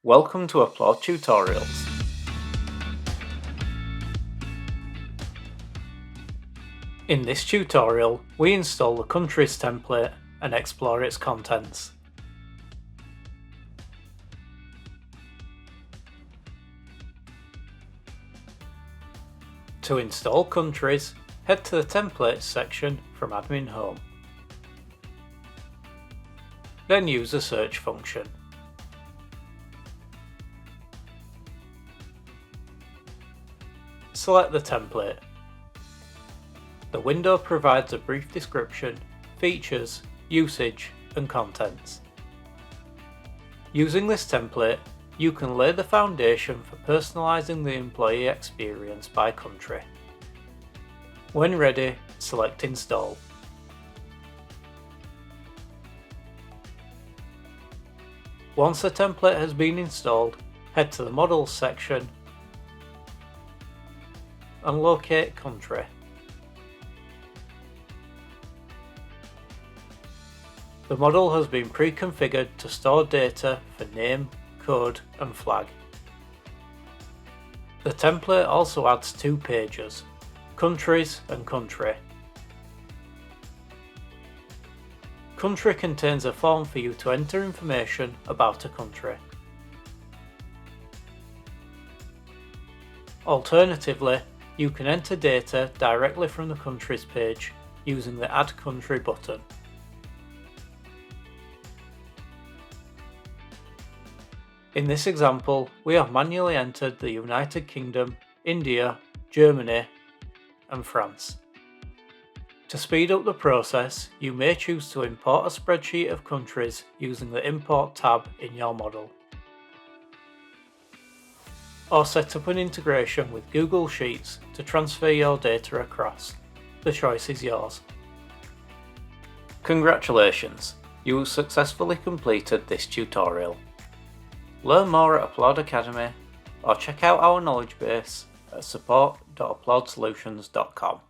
Welcome to Applaud Tutorials. In this tutorial, we install the countries template and explore its contents. To install countries, head to the Templates section from Admin Home. Then use the search function. Select the template. The window provides a brief description, features, usage, and contents. Using this template, you can lay the foundation for personalising the employee experience by country. When ready, select Install. Once the template has been installed, head to the Models section and locate Country. The model has been pre-configured to store data for name, code and flag. The template also adds two pages, Countries and Country. Country contains a form for you to enter information about a country. Alternatively, you can enter data directly from the Countries page using the Add Country button. In this example, we have manually entered the United Kingdom, India, Germany, and France. To speed up the process, you may choose to import a spreadsheet of countries using the Import tab in your model, or set up an integration with Google Sheets to transfer your data across. The choice is yours. Congratulations, you have successfully completed this tutorial. Learn more at Applaud Academy or check out our knowledge base at support.applaudsolutions.com.